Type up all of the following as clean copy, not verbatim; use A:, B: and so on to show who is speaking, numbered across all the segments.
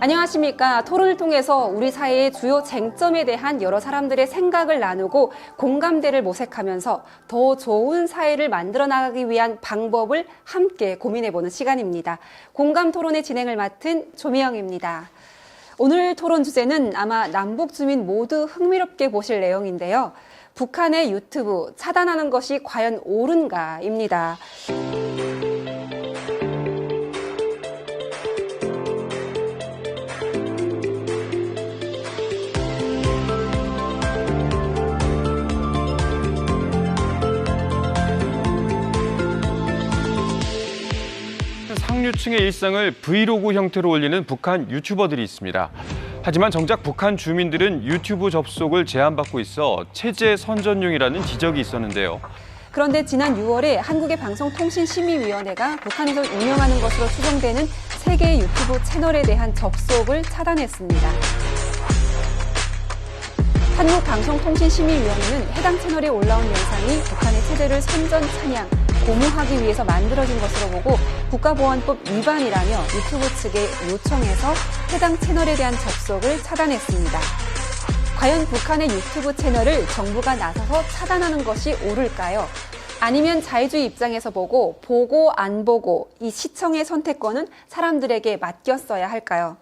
A: 안녕하십니까. 토론을 통해서 우리 사회의 주요 쟁점에 대한 여러 사람들의 생각을 나누고 공감대를 모색하면서 더 좋은 사회를 만들어 나가기 위한 방법을 함께 고민해보는 시간입니다. 공감 토론의 진행을 맡은 조미영입니다. 오늘 토론 주제는 아마 남북 주민 모두 흥미롭게 보실 내용인데요. 북한의 유튜브 차단하는 것이 과연 옳은가입니다.
B: 상류층의 일상을 브이로그 형태로 올리는 북한 유튜버들이 있습니다. 하지만 정작 북한 주민들은 유튜브 접속을 제한받고 있어 체제 선전용이라는 지적이 있었는데요.
A: 그런데 지난 6월에 한국의 방송통신심의위원회가 북한에서 운영하는 것으로 추정되는 3개의 유튜브 채널에 대한 접속을 차단했습니다. 한국방송통신심의위원회는 해당 채널에 올라온 영상이 북한의 체제를 선전 찬양, 고무하기 위해서 만들어진 것으로 보고 국가보안법 위반이라며 유튜브 측에 요청해서 해당 채널에 대한 접속을 차단했습니다. 과연 북한의 유튜브 채널을 정부가 나서서 차단하는 것이 옳을까요? 아니면 자유주의 입장에서 보고 안 보고 이 시청의 선택권은 사람들에게 맡겼어야 할까요?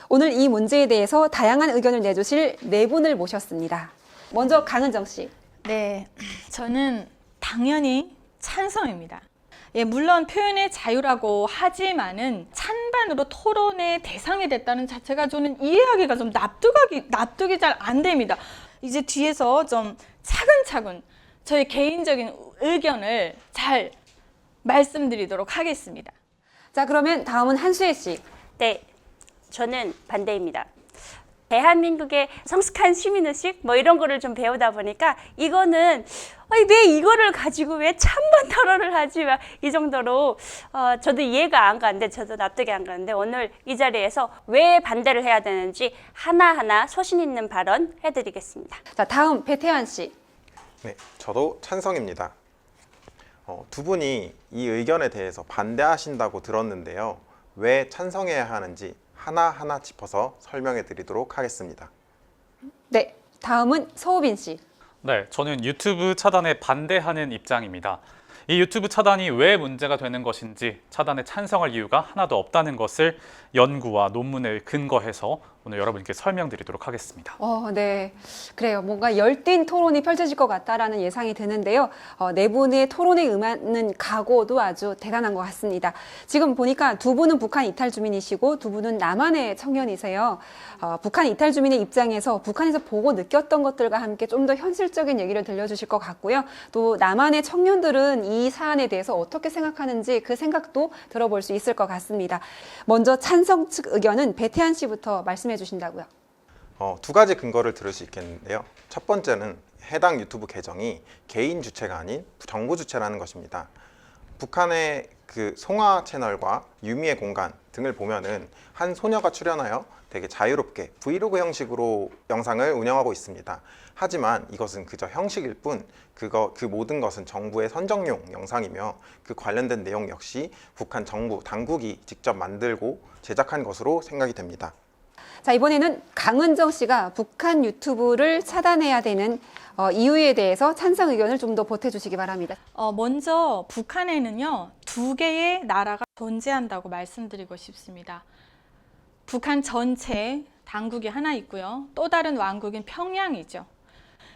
A: 오늘 이 문제에 대해서 다양한 의견을 내주실 4분을 모셨습니다. 먼저 강은정 씨.
C: 네, 저는 당연히 찬성입니다. 예, 물론 표현의 자유라고 하지만은 찬반으로 토론의 대상이 됐다는 자체가 저는 이해하기가 좀 납득이 잘 안 됩니다. 이제 뒤에서 좀 차근차근 저의 개인적인 의견을 잘 말씀드리도록 하겠습니다.
A: 자, 그러면 다음은 한수혜 씨.
D: 네, 저는 반대입니다. 대한민국의 성숙한 시민의식 뭐 이런 거를 좀 배우다 보니까 이거는 왜 이거를 가지고 왜 찬반 토론을 하지 이 정도로 저도 이해가 안 가는데 저도 납득이 안 가는데 오늘 이 자리에서 왜 반대를 해야 되는지 하나하나 소신 있는 발언 해드리겠습니다.
A: 자, 다음 배태환 씨.
E: 네, 저도 찬성입니다. 두 분이 이 의견에 대해서 반대하신다고 들었는데요. 왜 찬성해야 하는지 하나하나 짚어서 설명해 드리도록 하겠습니다.
A: 네, 다음은 서우빈 씨.
F: 네, 저는 유튜브 차단에 반대하는 입장입니다. 이 유튜브 차단이 왜 문제가 되는 것인지 차단에 찬성할 이유가 하나도 없다는 것을 연구와 논문에 근거해서 오늘 여러분께 설명드리도록 하겠습니다.
A: 네, 그래요. 뭔가 열띤 토론이 펼쳐질 것 같다라는 예상이 드는데요. 4분의 토론에 임하는 각오도 아주 대단한 것 같습니다. 지금 보니까 2분은 북한 이탈 주민이시고 2분은 남한의 청년이세요. 북한 이탈 주민의 입장에서 북한에서 보고 느꼈던 것들과 함께 좀 더 현실적인 얘기를 들려주실 것 같고요. 또 남한의 청년들은 이 사안에 대해서 어떻게 생각하는지 그 생각도 들어볼 수 있을 것 같습니다. 먼저 찬성 측 의견은 배태환 씨부터 말씀해 주신다고요.
E: 2가지 근거를 들을 수 있겠는데요. 첫 번째는 해당 유튜브 계정이 개인 주체가 아닌 정부 주체라는 것입니다. 북한의 그 송화 채널과 유미의 공간 등을 보면은 한 소녀가 출연하여 되게 자유롭게 브이로그 형식으로 영상을 운영하고 있습니다. 하지만 이것은 그저 형식일 뿐 그 모든 것은 정부의 선정용 영상이며 그 관련된 내용 역시 북한 정부 당국이 직접 만들고 제작한 것으로 생각이 됩니다.
A: 자, 이번에는 강은정 씨가 북한 유튜브를 차단해야 되는 이유에 대해서 찬성 의견을 좀 더 보태주시기 바랍니다.
C: 먼저 북한에는요 2개의 나라가 존재한다고 말씀드리고 싶습니다. 북한 전체 당국이 하나 있고요. 또 다른 왕국인 평양이죠.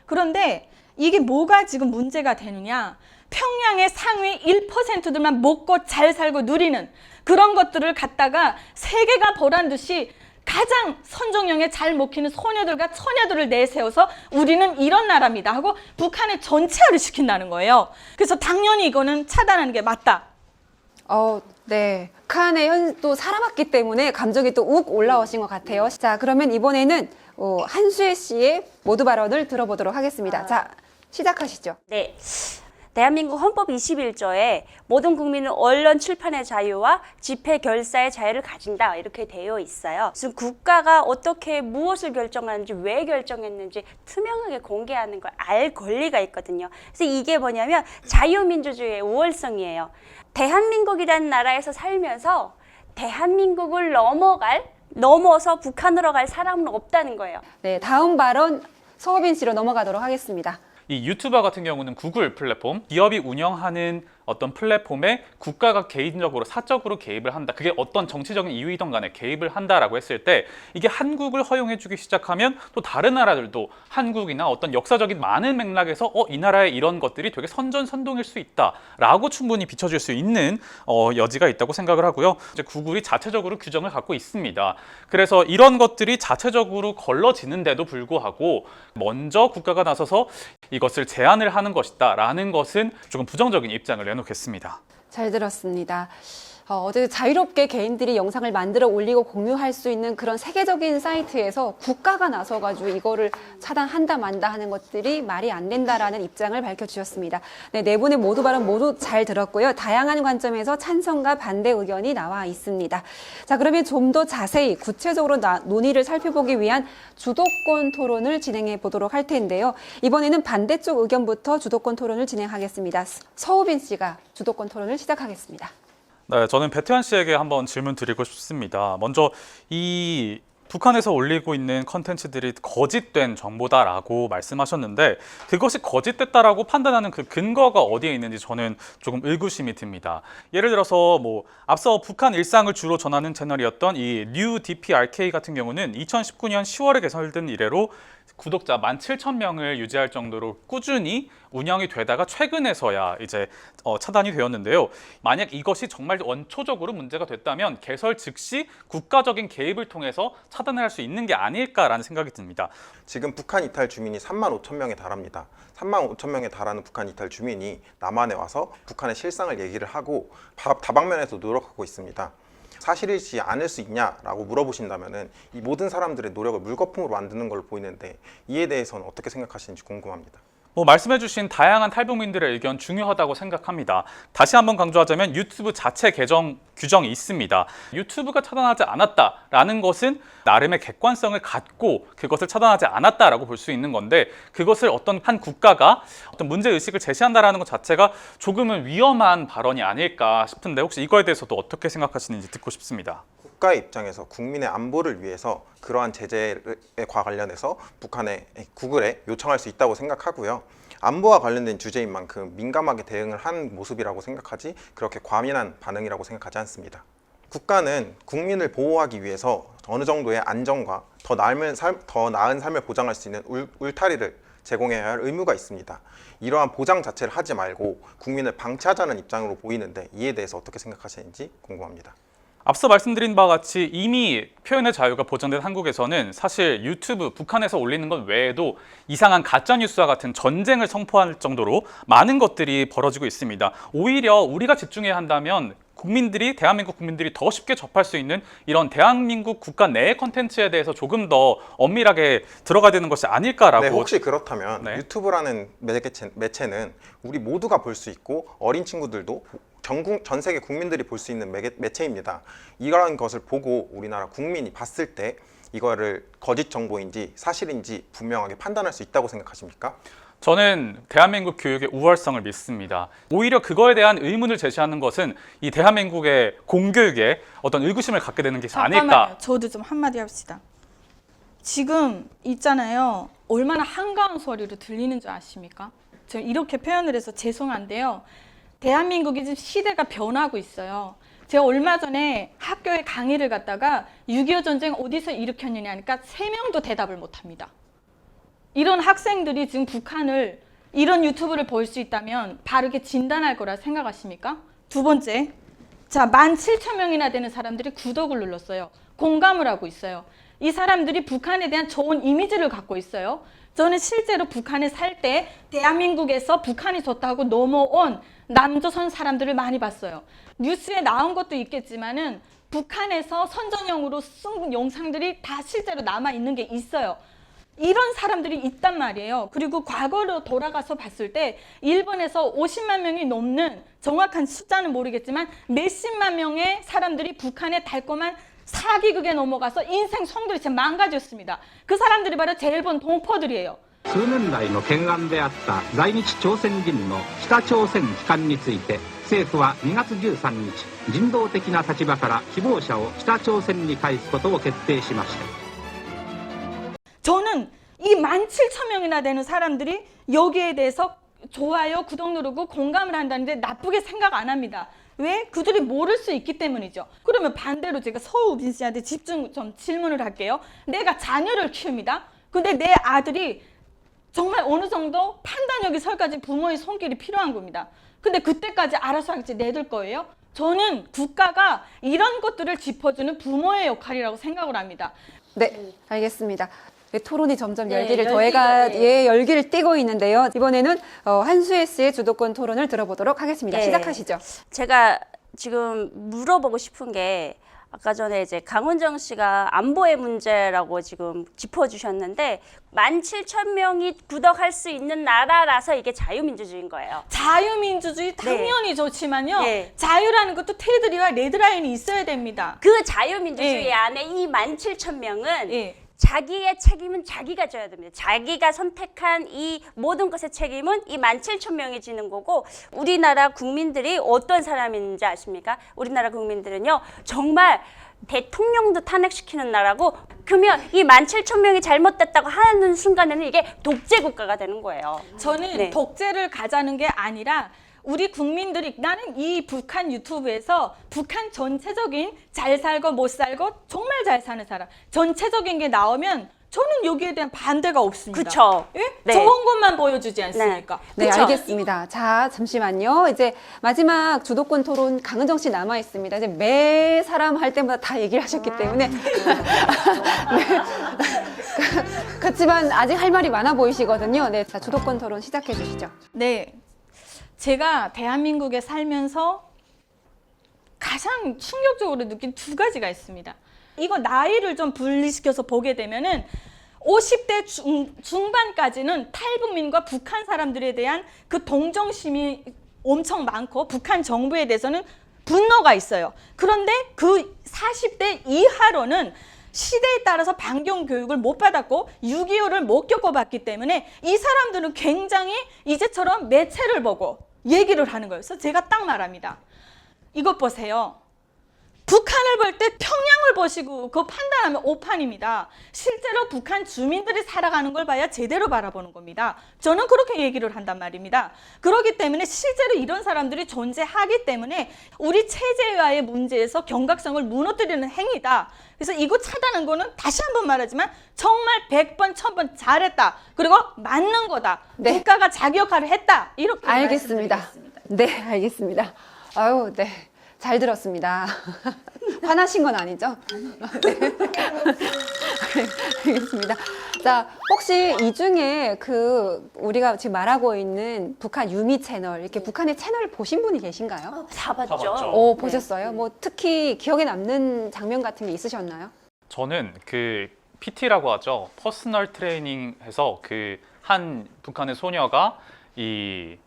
C: 그런데 이게 뭐가 지금 문제가 되느냐? 평양의 상위 1%들만 먹고 잘 살고 누리는 그런 것들을 갖다가 세계가 보란 듯이 가장 선정용에 잘 먹히는 소녀들과 처녀들을 내세워서 우리는 이런 나라입니다 하고 북한의 전체화를 시킨다는 거예요. 그래서 당연히 이거는 차단하는 게 맞다.
A: 네. 북한에 또 살아봤기 때문에 감정이 또 욱 올라오신 것 같아요. 자, 그러면 이번에는 한수혜 씨의 모두 발언을 들어보도록 하겠습니다. 자, 시작하시죠.
D: 네. 대한민국 헌법 21조에 모든 국민은 언론 출판의 자유와 집회 결사의 자유를 가진다 이렇게 되어 있어요. 그래서 국가가 어떻게 무엇을 결정하는지 왜 결정했는지 투명하게 공개하는 걸 알 권리가 있거든요. 그래서 이게 뭐냐면 자유민주주의의 우월성이에요. 대한민국이라는 나라에서 살면서 대한민국을 넘어갈 넘어서 북한으로 갈 사람은 없다는 거예요.
A: 네, 다음 발언 서우빈 씨로 넘어가도록 하겠습니다.
F: 이 유튜버 같은 경우는 구글 플랫폼, 기업이 운영하는 어떤 플랫폼에 국가가 개인적으로 사적으로 개입을 한다. 그게 어떤 정치적인 이유이든 간에 개입을 한다라고 했을 때 이게 한국을 허용해주기 시작하면 또 다른 나라들도 한국이나 어떤 역사적인 많은 맥락에서 이 나라의 이런 것들이 되게 선전선동일 수 있다라고 충분히 비춰질 수 있는 여지가 있다고 생각을 하고요. 이제 구글이 자체적으로 규정을 갖고 있습니다. 그래서 이런 것들이 자체적으로 걸러지는데도 불구하고 먼저 국가가 나서서 이것을 제한을 하는 것이다라는 것은 조금 부정적인 입장을 내놓겠습니다.
A: 잘 들었습니다. 어제 자유롭게 개인들이 영상을 만들어 올리고 공유할 수 있는 그런 세계적인 사이트에서 국가가 나서가지고 이거를 차단한다 만다 하는 것들이 말이 안 된다라는 입장을 밝혀주셨습니다. 네, 네 분의 모두 발언 모두 잘 들었고요. 다양한 관점에서 찬성과 반대 의견이 나와 있습니다. 자, 그러면 좀 더 자세히 구체적으로 논의를 살펴보기 위한 주도권 토론을 진행해 보도록 할 텐데요. 이번에는 반대쪽 의견부터 주도권 토론을 진행하겠습니다. 서우빈 씨가 주도권 토론을 시작하겠습니다.
F: 네, 저는 배태환 씨에게 한번 질문 드리고 싶습니다. 먼저 이 북한에서 올리고 있는 컨텐츠들이 거짓된 정보다라고 말씀하셨는데 그것이 거짓됐다라고 판단하는 그 근거가 어디에 있는지 저는 조금 의구심이 듭니다. 예를 들어서 앞서 북한 일상을 주로 전하는 채널이었던 이 뉴 DPRK 같은 경우는 2019년 10월에 개설된 이래로 구독자 17,000명을 유지할 정도로 꾸준히 운영이 되다가 최근에서야 이제 차단이 되었는데요. 만약 이것이 정말 원초적으로 문제가 됐다면 개설 즉시 국가적인 개입을 통해서 차단을 할 수 있는 게 아닐까라는 생각이 듭니다.
E: 지금 북한 이탈 주민이 35,000명에 달합니다. 35,000명에 달하는 북한 이탈 주민이 남한에 와서 북한의 실상을 얘기를 하고 다방면에서 노력하고 있습니다. 사실이지 않을 수 있냐라고 물어보신다면은 이 모든 사람들의 노력을 물거품으로 만드는 걸로 보이는데 이에 대해서는 어떻게 생각하시는지 궁금합니다.
F: 말씀해주신 다양한 탈북민들의 의견 중요하다고 생각합니다. 다시 한번 강조하자면 유튜브 자체 규정이 있습니다. 유튜브가 차단하지 않았다라는 것은 나름의 객관성을 갖고 그것을 차단하지 않았다라고 볼 수 있는 건데 그것을 어떤 한 국가가 어떤 문제의식을 제시한다라는 것 자체가 조금은 위험한 발언이 아닐까 싶은데 혹시 이거에 대해서도 어떻게 생각하시는지 듣고 싶습니다.
E: 국가의 입장에서 국민의 안보를 위해서 그러한 제재에 관련해서 구글에 요청할 수 있다고 생각하고요. 안보와 관련된 주제인 만큼 민감하게 대응을 한 모습이라고 생각하지 그렇게 과민한 반응이라고 생각하지 않습니다. 국가는 국민을 보호하기 위해서 어느 정도의 안정과 더 나은 삶을 보장할 수 있는 울타리를 제공해야 할 의무가 있습니다. 이러한 보장 자체를 하지 말고 국민을 방치하자는 입장으로 보이는데 이에 대해서 어떻게 생각하시는지 궁금합니다.
F: 앞서 말씀드린 바와 같이 이미 표현의 자유가 보장된 한국에서는 사실 유튜브 북한에서 올리는 것 외에도 이상한 가짜뉴스와 같은 전쟁을 선포할 정도로 많은 것들이 벌어지고 있습니다. 오히려 우리가 집중해야 한다면 대한민국 국민들이 더 쉽게 접할 수 있는 이런 대한민국 국가 내의 컨텐츠에 대해서 조금 더 엄밀하게 들어가야 되는 것이 아닐까라고.
E: 네, 혹시 그렇다면
F: 네.
E: 유튜브라는 매체는 우리 모두가 볼 수 있고 어린 친구들도 전 세계 국민들이 볼 수 있는 매체입니다. 이러한 것을 보고 우리나라 국민이 봤을 때 이거를 거짓 정보인지 사실인지 분명하게 판단할 수 있다고 생각하십니까?
F: 저는 대한민국 교육의 우월성을 믿습니다. 오히려 그거에 대한 의문을 제시하는 것은 이 대한민국의 공교육에 어떤 의구심을 갖게 되는 것이 아닐까.
C: 잠깐만요. 저도 좀 한마디 합시다. 지금 있잖아요. 얼마나 한가한 소리로 들리는 줄 아십니까? 저 이렇게 표현을 해서 죄송한데요. 대한민국이 지금 시대가 변하고 있어요. 제가 얼마 전에 학교에 강의를 갔다가 6.25 전쟁 어디서 일으켰느냐 하니까 3명도 대답을 못합니다. 이런 학생들이 지금 북한을 이런 유튜브를 볼 수 있다면 바르게 진단할 거라 생각하십니까? 두 번째, 자 17,000명이나 되는 사람들이 구독을 눌렀어요. 공감을 하고 있어요. 이 사람들이 북한에 대한 좋은 이미지를 갖고 있어요. 저는 실제로 북한에 살 때 대한민국에서 북한이 좋다고 넘어온 남조선 사람들을 많이 봤어요. 뉴스에 나온 것도 있겠지만은 북한에서 선전용으로 쓴 영상들이 다 실제로 남아 있는 게 있어요. 이런 사람들이 있단 말이에요. 그리고 과거로 돌아가서 봤을 때 일본에서 50만 명이 넘는, 정확한 숫자는 모르겠지만 몇십만 명의 사람들이 북한의 달콤한 사기극에 넘어가서 인생 성들이 지금 망가졌습니다. 그 사람들이 바로 제일 본 동포들이에요.
G: 数年来の懸案であった在日朝鮮人の北朝鮮帰還について政府は2月13日人道的な立場から希望者を北朝鮮に返すことを決定しました。
C: 저는 이 17,000명이나 되는 사람들이 여기에 대해서 좋아요, 구독 누르고 공감을 한다는데 나쁘게 생각 안 합니다. 왜? 그들이 모를 수 있기 때문이죠. 그러면 반대로 제가 서우빈 씨한테 집중 좀 질문을 할게요. 내가 자녀를 키웁니다. 근데 내 아들이 정말 어느 정도 판단력이 설까지 부모의 손길이 필요한 겁니다. 근데 그때까지 알아서 할지 내둘 거예요? 저는 국가가 이런 것들을 짚어주는 부모의 역할이라고 생각을 합니다.
A: 네, 알겠습니다. 토론이 점점
D: 네,
A: 열기를
D: 열기가, 네.
A: 열기를 띠고 있는데요. 이번에는 한수혜 씨의 주도권 토론을 들어보도록 하겠습니다.
D: 네.
A: 시작하시죠.
D: 제가 지금 물어보고 싶은 게 아까 전에 이제 강훈정 씨가 안보의 문제라고 지금 짚어주셨는데 17,000명이 구독할 수 있는 나라라서 이게 자유민주주의인 거예요.
C: 자유민주주의 당연히 좋지만요.
D: 네.
C: 자유라는 것도 테두리와 레드라인이 있어야 됩니다.
D: 그 자유민주주의
C: 네.
D: 안에 이 17,000명은
C: 예.
D: 자기의 책임은 자기가 져야 됩니다. 자기가 선택한 이 모든 것의 책임은 이 17,000명이 지는 거고 우리나라 국민들이 어떤 사람인지 아십니까? 우리나라 국민들은요. 정말 대통령도 탄핵시키는 나라고 그러면 이 17,000명이 잘못됐다고 하는 순간에는 이게 독재 국가가 되는 거예요.
C: 저는
D: 네.
C: 독재를 가자는 게 아니라 우리 국민들이 나는 이 북한 유튜브에서 북한 전체적인 잘 살고 못 살고 정말 잘 사는 사람 전체적인 게 나오면 저는 여기에 대한 반대가 없습니다.
D: 그쵸?
C: 예?
D: 네.
C: 좋은 것만 보여주지 않습니까?
A: 네,
C: 그쵸?
A: 알겠습니다. 자, 잠시만요. 이제 마지막 주도권 토론 강은정 씨 남아 있습니다. 이제 매 사람 할 때마다 다 얘기를 하셨기 때문에 네. 그렇지만 아직 할 말이 많아 보이시거든요. 네, 자, 주도권 토론 시작해 주시죠.
C: 네. 제가 대한민국에 살면서 가장 충격적으로 느낀 두 가지가 있습니다. 이거 나이를 좀 분리시켜서 보게 되면은 50대 중반까지는 탈북민과 북한 사람들에 대한 그 동정심이 엄청 많고 북한 정부에 대해서는 분노가 있어요. 그런데 그 40대 이하로는 시대에 따라서 반경 교육을 못 받았고 6.25를 못 겪어봤기 때문에 이 사람들은 굉장히 이제처럼 매체를 보고 얘기를 하는 거예요. 그래서 제가 딱 말합니다. 이것 보세요. 북한을 볼 때 평양을 보시고 그거 판단하면 오판입니다. 실제로 북한 주민들이 살아가는 걸 봐야 제대로 바라보는 겁니다. 저는 그렇게 얘기를 한단 말입니다. 그렇기 때문에 실제로 이런 사람들이 존재하기 때문에 우리 체제와의 문제에서 경각성을 무너뜨리는 행위다. 그래서 이거 차단한 거는 다시 한번 말하지만 정말 100번, 1000번 잘했다. 그리고 맞는 거다.
A: 네.
C: 국가가 자기 역할을 했다. 이렇게
A: 알겠습니다.
C: 말씀드리겠습니다.
A: 네, 알겠습니다. 아유, 네. 잘 들었습니다. 화나신 건 아니죠? 네. 알겠습니다. 자, 혹시 이 중에 우리가 지금 말하고 있는 북한 유미 채널, 이렇게 북한의 채널을 보신 분이 계신가요?
D: 다 봤죠.
A: 오, 보셨어요? 뭐 특히 기억에 남는 장면 같은 게 있으셨나요?
F: 저는 그 PT라고 하죠. 퍼스널 트레이닝해서 그 한 북한의 소녀가 이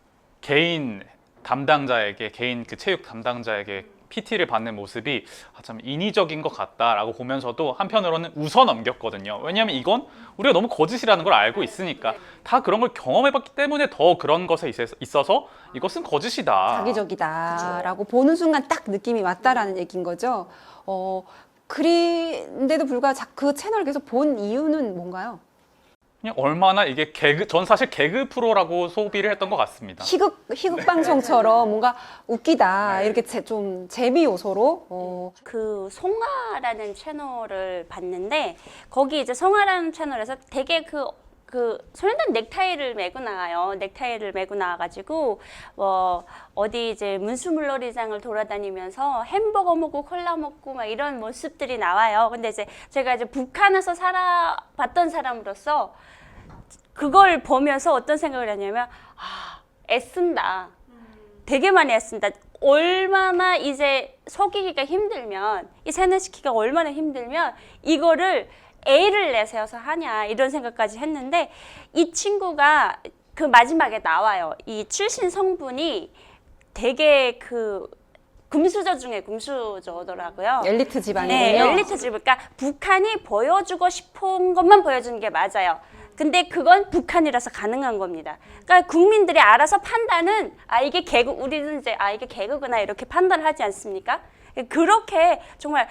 F: 개인 담당자에게 개인 그 체육 담당자에게 PT를 받는 모습이 참 인위적인 것 같다라고 보면서도 한편으로는 웃어 넘겼거든요. 왜냐하면 이건 우리가 너무 거짓이라는 걸 알고 있으니까 다 그런 걸 경험해봤기 때문에 더 그런 것에 있어서 이것은 거짓이다.
A: 자기적이다라고 보는 순간 딱 느낌이 왔다라는 얘기인 거죠. 그런데도 불구하고 그 채널을 계속 본 이유는 뭔가요?
F: 그냥 얼마나 이게 전 사실 개그 프로라고 소비를 했던 것 같습니다.
A: 희극 방송처럼 뭔가 웃기다 이렇게 좀 재미 요소로
D: 그 송아라는 채널을 봤는데 거기 이제 송아라는 채널에서 되게 그 소년단 넥타이를 메고 나와요. 넥타이를 메고 나와가지고 어디 이제 문수물놀이장을 돌아다니면서 햄버거 먹고 콜라 먹고 막 이런 모습들이 나와요. 근데 이제 제가 이제 북한에서 살아봤던 사람으로서 그걸 보면서 어떤 생각을 했냐면 애쓴다. 되게 많이 애쓴다. 얼마나 이제 속이기가 힘들면 이 세뇌시키기가 얼마나 힘들면 이거를 애를 내세워서 하냐 이런 생각까지 했는데 이 친구가 그 마지막에 나와요. 이 출신 성분이 되게 그 금수저 중에 금수저더라고요.
A: 엘리트 집안이군요.
D: 네, 엘리트 집. 그러니까 북한이 보여주고 싶은 것만 보여주는 게 맞아요. 근데 그건 북한이라서 가능한 겁니다. 그러니까 국민들이 알아서 판단은 이게 개그, 우리는 이제 이게 개그구나 이렇게 판단을 하지 않습니까? 그렇게 정말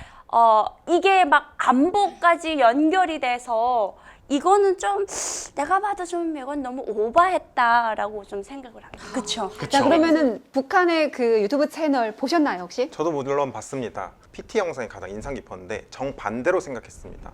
D: 이게 막 안보까지 연결이 돼서 이거는 좀 내가 봐도 좀 이건 너무 오버했다라고 좀 생각을 합니다. 그렇죠.
A: 자, 그러면은 북한의 그 유튜브 채널 보셨나요, 혹시?
E: 저도 물론 봤습니다. PT 영상이 가장 인상 깊었는데 정반대로 생각했습니다.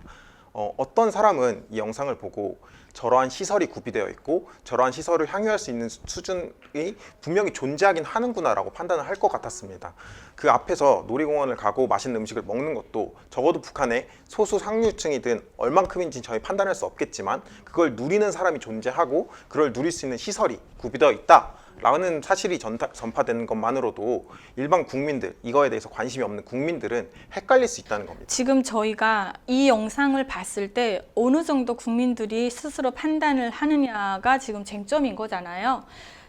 E: 어떤 사람은 이 영상을 보고 저러한 시설이 구비되어 있고 저러한 시설을 향유할 수 있는 수준이 분명히 존재하긴 하는구나라고 판단을 할 것 같았습니다. 그 앞에서 놀이공원을 가고 맛있는 음식을 먹는 것도 적어도 북한의 소수 상류층이든 얼만큼인지 저희 판단할 수 없겠지만 그걸 누리는 사람이 존재하고 그걸 누릴 수 있는 시설이 구비되어 있다 라는 사실이 전파되는 것만으로도 일반 국민들, 이거에 대해서 관심이 없는 국민들은 헷갈릴 수 있다는 겁니다.
C: 지금 저희가 이 영상을 봤을 때 어느 정도 국민들이 스스로 판단을 하느냐가 지금 쟁점인 거잖아요.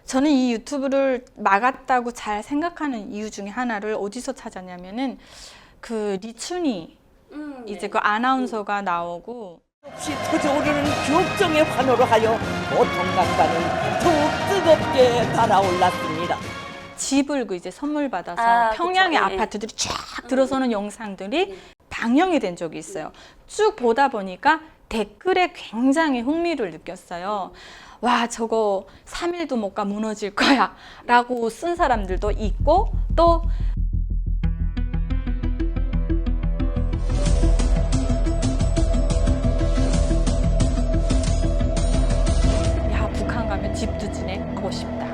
C: 저는 이 유튜브를 막았다고 잘 생각하는 이유 중에 하나를 어디서 찾았냐면은 그 리춘희 이제 그 아나운서가 나오고
H: 없이 터져오르는 격정의 환호를 하여 보통강반은 더욱 뜨겁게 달아올랐습니다.
C: 집을 그 이제 선물 받아서 평양의
D: 그쵸. 예.
C: 아파트들이 쫙 들어서는 영상들이 방영이 된 적이 있어요. 쭉 보다 보니까 댓글에 굉장히 흥미를 느꼈어요. 와, 저거 3일도 못 가 무너질 거야 라고 쓴 사람들도 있고, 또 야, 북한 가면 집도 지내고 싶다.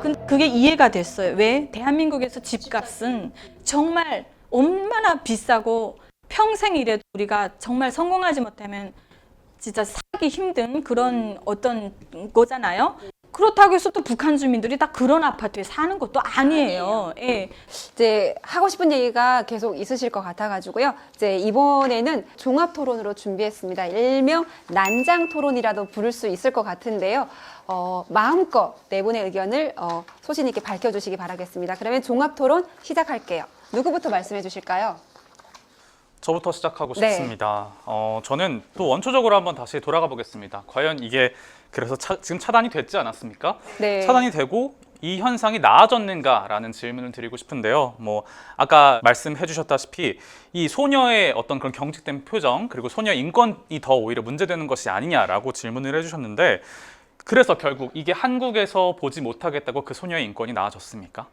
C: 근데 그게 이해가 됐어요. 왜? 대한민국에서 집값은 정말 얼마나 비싸고 평생 일해도 우리가 정말 성공하지 못하면 진짜 사기 힘든 그런 어떤 거잖아요. 그렇다고 해서 또 북한 주민들이 다 그런 아파트에 사는 것도 아니에요. 예.
A: 이제 하고 싶은 얘기가 계속 있으실 것 같아가지고요. 이제 이번에는 종합 토론으로 준비했습니다. 일명 난장 토론이라도 부를 수 있을 것 같은데요. 마음껏 네 분의 의견을 소신 있게 밝혀주시기 바라겠습니다. 그러면 종합 토론 시작할게요. 누구부터 말씀해 주실까요?
F: 저부터 시작하고
A: 네.
F: 싶습니다. 저는 또 원초적으로 한번 다시 돌아가 보겠습니다. 과연 이게 그래서 지금 차단이 됐지 않았습니까?
A: 네.
F: 차단이 되고 이 현상이 나아졌는가라는 질문을 드리고 싶은데요. 뭐 아까 말씀해 주셨다시피 이 소녀의 어떤 그런 경직된 표정 그리고 소녀 인권이 더 오히려 문제되는 것이 아니냐라고 질문을 해주셨는데 그래서 결국 이게 한국에서 보지 못하겠다고 그 소녀의 인권이 나아졌습니까?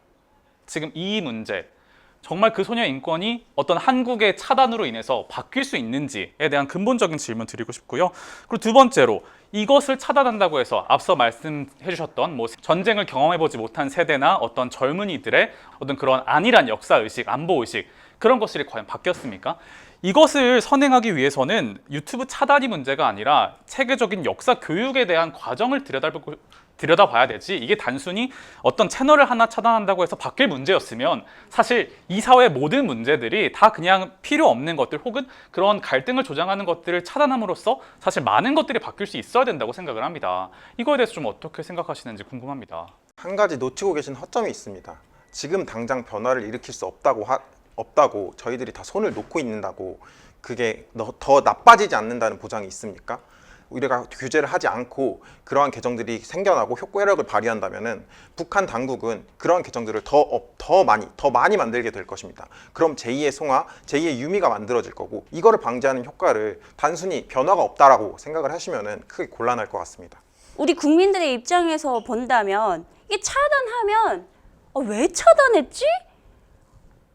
F: 지금 이 문제 정말 그 소녀의 인권이 어떤 한국의 차단으로 인해서 바뀔 수 있는지에 대한 근본적인 질문 드리고 싶고요. 그리고 두 번째로 이것을 차단한다고 해서 앞서 말씀해 주셨던 뭐 전쟁을 경험해보지 못한 세대나 어떤 젊은이들의 어떤 그런 안일한 역사의식, 안보의식 그런 것들이 과연 바뀌었습니까? 이것을 선행하기 위해서는 유튜브 차단이 문제가 아니라 체계적인 역사 교육에 대한 과정을 들여다봐야 되지 이게 단순히 어떤 채널을 하나 차단한다고 해서 바뀔 문제였으면 사실 이 사회의 모든 문제들이 다 그냥 필요 없는 것들 혹은 그런 갈등을 조장하는 것들을 차단함으로써 사실 많은 것들이 바뀔 수 있어야 된다고 생각을 합니다. 이거에 대해서 좀 어떻게 생각하시는지 궁금합니다.
E: 한 가지 놓치고 계신 허점이 있습니다. 지금 당장 변화를 일으킬 수 없다고 저희들이 다 손을 놓고 있는다고 그게 더 나빠지지 않는다는 보장이 있습니까? 우리가 규제를 하지 않고 그러한 계정들이 생겨나고 효과력을 발휘한다면은 북한 당국은 그러한 계정들을 더 많이 만들게 될 것입니다. 그럼 제2의 송화, 제2의 유미가 만들어질 거고 이거를 방지하는 효과를 단순히 변화가 없다라고 생각을 하시면은 크게 곤란할 것 같습니다.
D: 우리 국민들의 입장에서 본다면 이게 차단하면 왜 차단했지?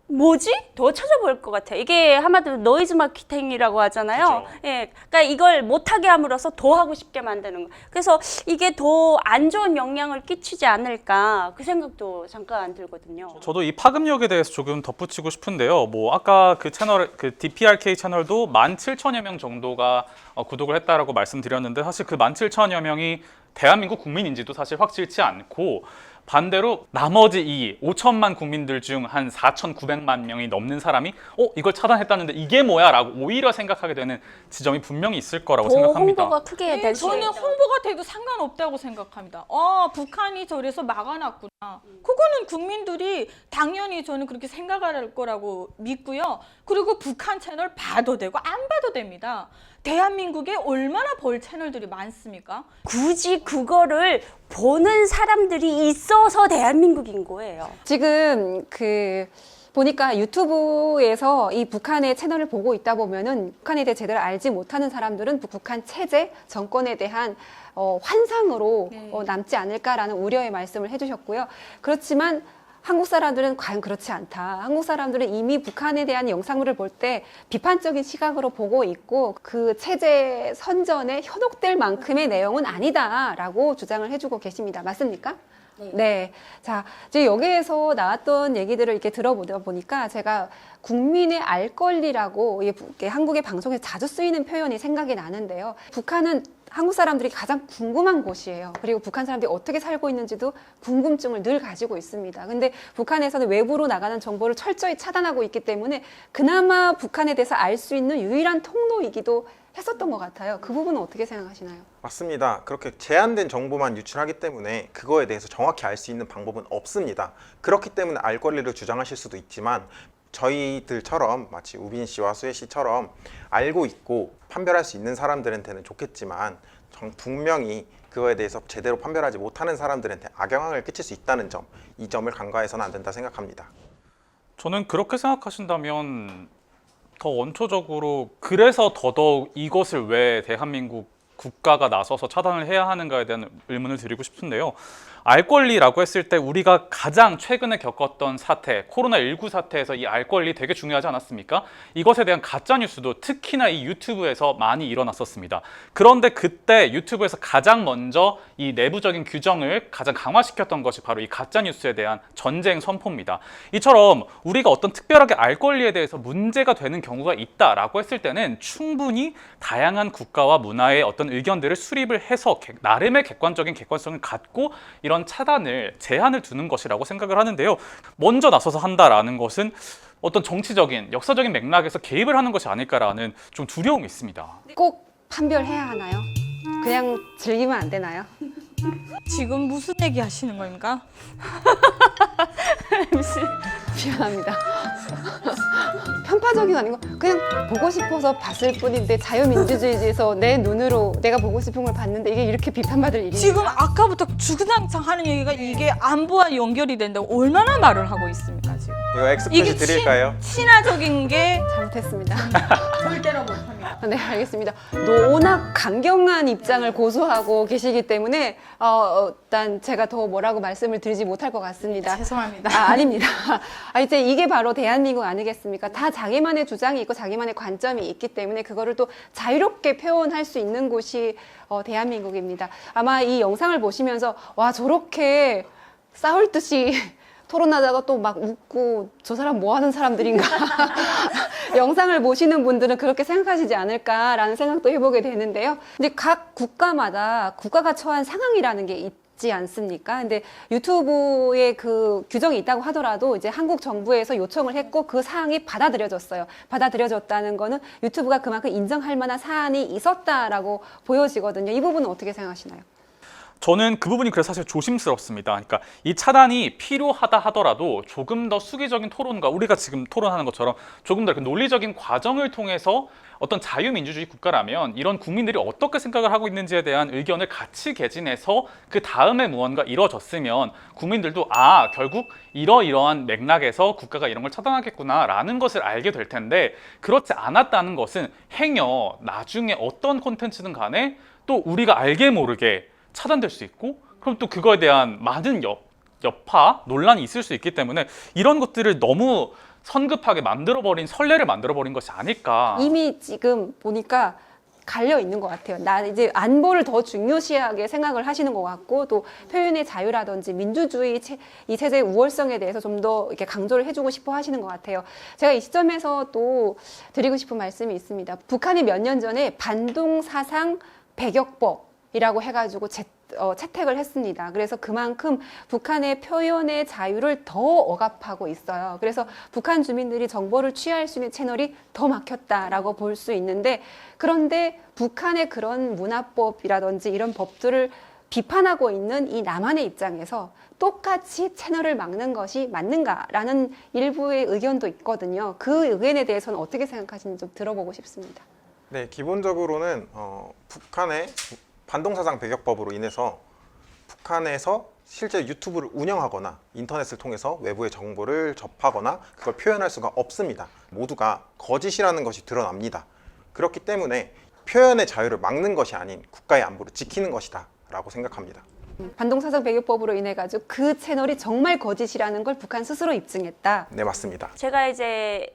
D: 뭐지? 더 찾아볼 것 같아요. 이게 한마디로 노이즈 마케팅이라고 하잖아요.
F: 그렇죠.
D: 예, 그러니까 이걸 못하게 함으로써 더 하고 싶게 만드는 거. 그래서 이게 더 안 좋은 영향을 끼치지 않을까 그 생각도 잠깐 들거든요.
F: 저도 이 파급력에 대해서 조금 덧붙이고 싶은데요. 뭐 아까 그 채널, 그 DPRK 채널도 17,000여 명 정도가 구독을 했다라고 말씀드렸는데 사실 그 17,000여 명이 대한민국 국민인지도 사실 확실치 않고 반대로 나머지 이 5천만 국민들 중 한 4,900만 명이 넘는 사람이 이걸 차단했다는데 이게 뭐야? 라고 오히려 생각하게 되는 지점이 분명히 있을 거라고
D: 더
F: 생각합니다.
D: 홍보가 크게 될 수
C: 저는
D: 있다.
C: 홍보가 돼도 상관없다고 생각합니다. 북한이 저래서 막아놨구나. 그거는 국민들이 당연히 저는 그렇게 생각할 거라고 믿고요. 그리고 북한 채널 봐도 되고 안 봐도 됩니다. 대한민국에 얼마나 볼 채널들이 많습니까?
D: 굳이 그거를 보는 사람들이 있어서 대한민국인 거예요.
A: 지금 보니까 유튜브에서 이 북한의 채널을 보고 있다 보면은 북한에 대해 제대로 알지 못하는 사람들은 북한 체제, 정권에 대한 환상으로 남지 않을까라는 우려의 말씀을 해주셨고요. 그렇지만 한국 사람들은 과연 그렇지 않다. 한국 사람들은 이미 북한에 대한 영상물을 볼 때 비판적인 시각으로 보고 있고 그 체제 선전에 현혹될 만큼의 내용은 아니다라고 주장을 해주고 계십니다. 맞습니까? 네. 자, 이제 여기에서 나왔던 얘기들을 이렇게 들어보다 보니까 제가 국민의 알 권리라고 이게 한국의 방송에 자주 쓰이는 표현이 생각이 나는데요. 북한은 한국 사람들이 가장 궁금한 곳이에요. 그리고 북한 사람들이 어떻게 살고 있는지도 궁금증을 늘 가지고 있습니다. 근데 북한에서는 외부로 나가는 정보를 철저히 차단하고 있기 때문에 그나마 북한에 대해서 알 수 있는 유일한 통로이기도 했었던 것 같아요. 그 부분은 어떻게 생각하시나요?
E: 맞습니다. 그렇게 제한된 정보만 유출하기 때문에 그거에 대해서 정확히 알 수 있는 방법은 없습니다. 그렇기 때문에 알 권리를 주장하실 수도 있지만 저희들처럼 마치 우빈 씨와 수혜 씨처럼 알고 있고 판별할 수 있는 사람들한테는 좋겠지만 분명히 그거에 대해서 제대로 판별하지 못하는 사람들한테 악영향을 끼칠 수 있다는 점, 이 점을 간과해서는 안 된다 생각합니다.
F: 저는 그렇게 생각하신다면 더 원초적으로 그래서 더더욱 이것을 왜 대한민국 국가가 나서서 차단을 해야 하는가에 대한 의문을 드리고 싶은데요. 알 권리라고 했을 때 우리가 가장 최근에 겪었던 사태, 코로나19 사태에서 이 알 권리 되게 중요하지 않았습니까? 이것에 대한 가짜뉴스도 특히나 이 유튜브에서 많이 일어났었습니다. 그런데 그때 유튜브에서 가장 먼저 이 내부적인 규정을 가장 강화시켰던 것이 바로 이 가짜뉴스에 대한 전쟁 선포입니다. 이처럼 우리가 어떤 특별하게 알 권리에 대해서 문제가 되는 경우가 있다라고 했을 때는 충분히 다양한 국가와 문화의 어떤 의견들을 수립을 해서 나름의 객관성을 갖고 이런 차단을, 제한을 두는 것이라고 생각을 하는데요. 먼저 나서서 한다라는 것은 어떤 정치적인, 역사적인 맥락에서 개입을 하는 것이 아닐까라는 좀 두려움이 있습니다.
A: 꼭 판별해야 하나요? 그냥 즐기면 안 되나요?
C: 지금 무슨 얘기 하시는 겁니까?
A: 미안합니다. 편파적인 거 아니고 그냥 보고 싶어서 봤을 뿐인데 자유민주주의에서 내 눈으로 내가 보고 싶은 걸 봤는데 이게 이렇게 비판받을 일이
C: 지금 아까부터 주구장창 하는 얘기가 이게 안보와 연결이 된다고 얼마나 말을 하고 있습니까 지금?
E: 이거 엑스큐즈 드릴까요?
C: 친화적인 게
A: 잘못했습니다.
C: 절대로 못합니다.
A: 네, 알겠습니다. 워낙 강경한 입장을 고수하고 계시기 때문에 일단 제가 더 뭐라고 말씀을 드리지 못할 것 같습니다.
C: 죄송합니다.
A: 아닙니다. 이제 이게 바로 대한민국 아니겠습니까? 다 자기만의 주장이 있고 자기만의 관점이 있기 때문에 그거를 또 자유롭게 표현할 수 있는 곳이 대한민국입니다. 아마 이 영상을 보시면서 와 저렇게 싸울 듯이 토론하다가 또 막 웃고 저 사람 뭐 하는 사람들인가 영상을 보시는 분들은 그렇게 생각하시지 않을까라는 생각도 해보게 되는데요. 근데 각 국가마다 국가가 처한 상황이라는 게 있지 않습니까? 근데 유튜브에 그 규정이 있다고 하더라도 이제 한국 정부에서 요청을 했고 그 사항이 받아들여졌어요. 받아들여졌다는 거는 유튜브가 그만큼 인정할 만한 사안이 있었다라고 보여지거든요. 이 부분은 어떻게 생각하시나요?
F: 저는 그 부분이 그래서 사실 조심스럽습니다. 그러니까 이 차단이 필요하다 하더라도 조금 더 수기적인 토론과 우리가 지금 토론하는 것처럼 조금 더 논리적인 과정을 통해서 어떤 자유민주주의 국가라면 이런 국민들이 어떻게 생각을 하고 있는지에 대한 의견을 같이 개진해서 그 다음에 무언가 이뤄졌으면 국민들도 결국 이러이러한 맥락에서 국가가 이런 걸 차단하겠구나라는 것을 알게 될 텐데 그렇지 않았다는 것은 행여 나중에 어떤 콘텐츠든 간에 또 우리가 알게 모르게 차단될 수 있고 그럼 또 그거에 대한 많은 여파, 논란이 있을 수 있기 때문에 이런 것들을 너무 성급하게 선례를 만들어버린 것이 아닐까.
A: 이미 지금 보니까 갈려 있는 것 같아요. 나 이제 안보를 더 중요시하게 생각을 하시는 것 같고 또 표현의 자유라든지 민주주의 이 체제의 우월성에 대해서 좀 더 이렇게 강조를 해주고 싶어 하시는 것 같아요. 제가 이 시점에서 또 드리고 싶은 말씀이 있습니다. 북한이 몇 년 전에 반동사상 배격법이라고 해가지고 채택을 했습니다. 그래서 그만큼 북한의 표현의 자유를 더 억압하고 있어요. 그래서 북한 주민들이 정보를 취할 수 있는 채널이 더 막혔다라고 볼 수 있는데 그런데 북한의 그런 문화법이라든지 이런 법들을 비판하고 있는 이 남한의 입장에서 똑같이 채널을 막는 것이 맞는가라는 일부의 의견도 있거든요. 그 의견에 대해서는 어떻게 생각하시는지 좀 들어보고 싶습니다.
E: 네, 기본적으로는 북한의 반동사상 배격법으로 인해서 북한에서 실제 유튜브를 운영하거나 인터넷을 통해서 외부의 정보를 접하거나 그걸 표현할 수가 없습니다. 모두가 거짓이라는 것이 드러납니다. 그렇기 때문에 표현의 자유를 막는 것이 아닌 국가의 안보를 지키는 것이다 라고 생각합니다.
A: 반동사상 배교법으로 인해 가지고 그 채널이 정말 거짓이라는 걸 북한 스스로 입증했다.
E: 네, 맞습니다.
D: 제가 이제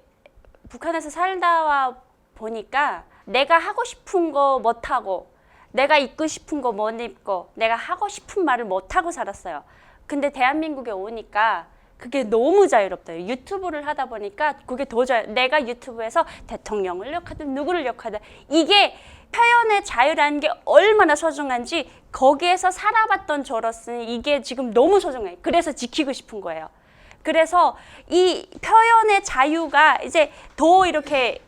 D: 북한에서 살다 와 보니까 내가 하고 싶은 거 못하고 내가 입고 싶은 거 못 입고 내가 하고 싶은 말을 못하고 살았어요. 근데 대한민국에 오니까 그게 너무 자유롭다. 유튜브를 하다 보니까 그게 더 내가 유튜브에서 대통령을 욕하든 누구를 욕하든 이게 표현의 자유라는 게 얼마나 소중한지 거기에서 살아봤던 저로서는 이게 지금 너무 소중해요. 그래서 지키고 싶은 거예요. 그래서 이 표현의 자유가 이제 더 이렇게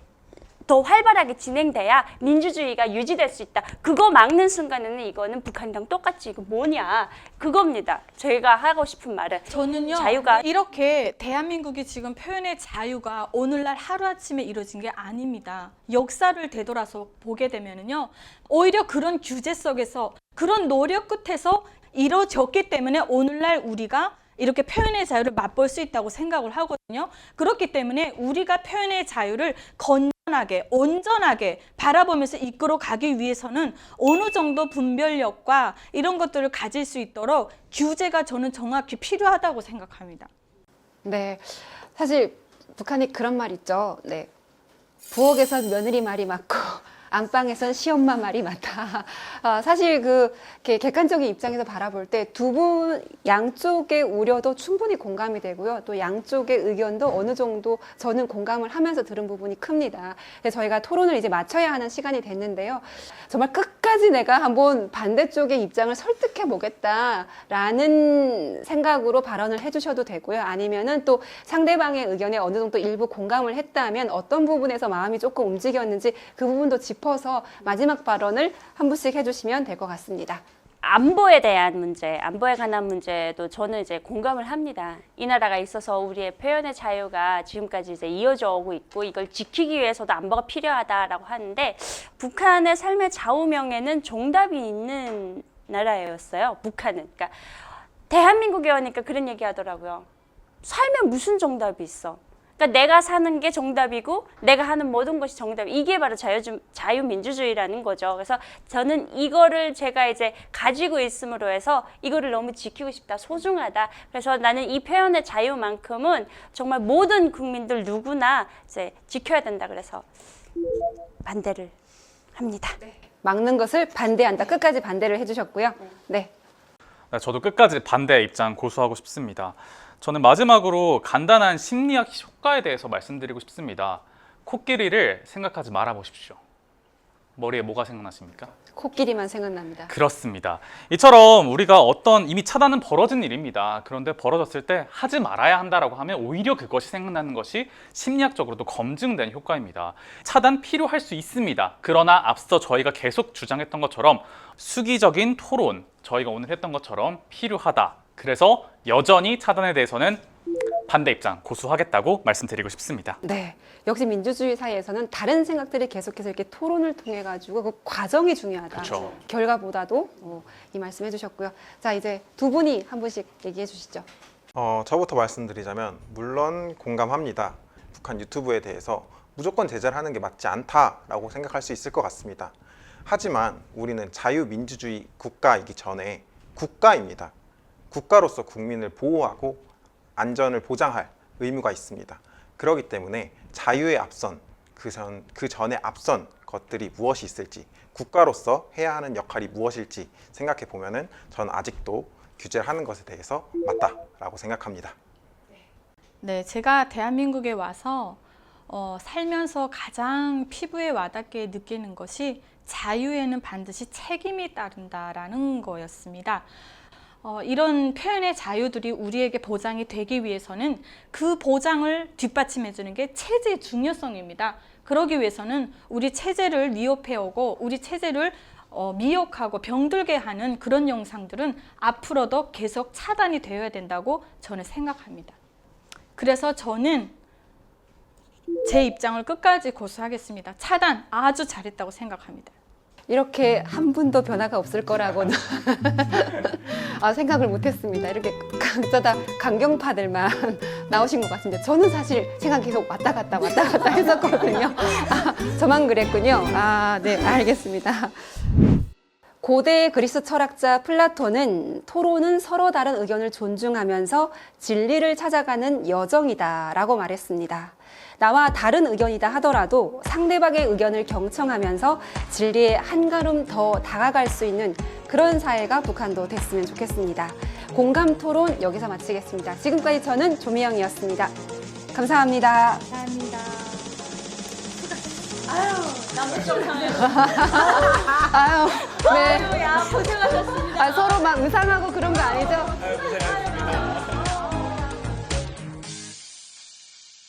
D: 더 활발하게 진행돼야 민주주의가 유지될 수 있다. 그거 막는 순간에는 이거는 북한이랑 똑같이 이거 뭐냐 그겁니다. 저희가 하고 싶은 말은
C: 저는요
D: 자유가
C: 이렇게 대한민국이 지금 표현의 자유가 오늘날 하루아침에 이루어진 게 아닙니다. 역사를 되돌아서 보게 되면은요 오히려 그런 규제 속에서 그런 노력 끝에서 이루어졌기 때문에 오늘날 우리가 이렇게 표현의 자유를 맛볼 수 있다고 생각을 하거든요. 그렇기 때문에 우리가 표현의 자유를 건전하게 온전하게 바라보면서 이끌어 가기 위해서는 어느 정도 분별력과 이런 것들을 가질 수 있도록 규제가 저는 정확히 필요하다고 생각합니다.
A: 네, 사실 북한이 그런 말 있죠. 네, 부엌에선 며느리 말이 맞고 안방에선 시엄마 말이 맞다. 사실 이렇게 객관적인 입장에서 바라볼 때 두 분 양쪽의 우려도 충분히 공감이 되고요. 또 양쪽의 의견도 어느 정도 저는 공감을 하면서 들은 부분이 큽니다. 그래서 저희가 토론을 이제 마쳐야 하는 시간이 됐는데요. 정말 끝까지 내가 한번 반대쪽의 입장을 설득해 보겠다라는 생각으로 발언을 해주셔도 되고요. 아니면은 또 상대방의 의견에 어느 정도 일부 공감을 했다면 어떤 부분에서 마음이 조금 움직였는지 그 부분도 짚어서 마지막 발언을 한 분씩 해주시면 될 것 같습니다.
D: 안보에 대한 문제, 안보에 관한 문제도 저는 이제 공감을 합니다. 이 나라가 있어서 우리의 표현의 자유가 지금까지 이제 이어져 오고 있고 이걸 지키기 위해서도 안보가 필요하다라고 하는데 북한의 삶의 좌우명에는 정답이 있는 나라였어요. 북한은. 그러니까 대한민국에 오니까 그런 얘기 하더라고요. 삶에 무슨 정답이 있어? 그러니까 내가 사는 게 정답이고 내가 하는 모든 것이 정답. 이게 바로 자유민주주의라는 거죠. 그래서 저는 이거를 제가 이제 가지고 있음으로 해서 이거를 너무 지키고 싶다, 소중하다. 그래서 나는 이 표현의 자유만큼은 정말 모든 국민들 누구나 이제 지켜야 된다. 그래서 반대를 합니다.
A: 막는 것을 반대한다. 끝까지 반대를 해주셨고요. 네.
F: 네, 저도 끝까지 반대 입장 고수하고 싶습니다. 저는 마지막으로 간단한 심리학 효과에 대해서 말씀드리고 싶습니다. 코끼리를 생각하지 말아 보십시오. 머리에 뭐가 생각나십니까?
A: 코끼리만 생각납니다.
F: 그렇습니다. 이처럼 우리가 어떤 이미 차단은 벌어진 일입니다. 그런데 벌어졌을 때 하지 말아야 한다라고 하면 오히려 그것이 생각나는 것이 심리학적으로도 검증된 효과입니다. 차단 필요할 수 있습니다. 그러나 앞서 저희가 계속 주장했던 것처럼 수기적인 토론, 저희가 오늘 했던 것처럼 필요하다. 그래서 여전히 차단에 대해서는 반대 입장 고수하겠다고 말씀드리고 싶습니다.
A: 네, 역시 민주주의 사회에서는 다른 생각들이 계속해서 이렇게 토론을 통해 가지고 그 과정이 중요하다.
F: 그렇죠.
A: 결과보다도 이 말씀 해주셨고요. 자, 이제 두 분이 한 분씩 얘기해 주시죠.
E: 저부터 말씀드리자면 물론 공감합니다. 북한 유튜브에 대해서 무조건 제재를 하는 게 맞지 않다라고 생각할 수 있을 것 같습니다. 하지만 우리는 자유민주주의 국가이기 전에 국가입니다. 국가로서 국민을 보호하고 안전을 보장할 의무가 있습니다. 그렇기 때문에 자유에 앞선 그 전에 앞선 것들이 무엇이 있을지 국가로서 해야 하는 역할이 무엇일지 생각해 보면은 저는 아직도 규제를 하는 것에 대해서 맞다라고 생각합니다.
C: 네, 제가 대한민국에 와서 살면서 가장 피부에 와닿게 느끼는 것이 자유에는 반드시 책임이 따른다라는 거였습니다. 이런 표현의 자유들이 우리에게 보장이 되기 위해서는 그 보장을 뒷받침해 주는 게 체제의 중요성입니다. 그러기 위해서는 우리 체제를 위협해오고 우리 체제를 미혹하고 병들게 하는 그런 영상들은 앞으로도 계속 차단이 되어야 된다고 저는 생각합니다. 그래서 저는 제 입장을 끝까지 고수하겠습니다. 차단 아주 잘했다고 생각합니다.
A: 이렇게 한 분도 변화가 없을 거라고는 생각을 못했습니다. 이렇게 어쩌다 강경파들만 나오신 것 같은데 저는 사실 생각 계속 왔다 갔다 했었거든요. 저만 그랬군요. 네, 알겠습니다. 고대 그리스 철학자 플라톤은 토론은 서로 다른 의견을 존중하면서 진리를 찾아가는 여정이다라고 말했습니다. 나와 다른 의견이다 하더라도 상대방의 의견을 경청하면서 진리에 한 걸음 더 다가갈 수 있는 그런 사회가 북한도 됐으면 좋겠습니다. 공감 토론 여기서 마치겠습니다. 지금까지 저는 조미영이었습니다. 감사합니다.
C: 감사합니다.
A: 네. 서로 막 의상하고 그런 거 아니죠?
F: 고생하셨습니다.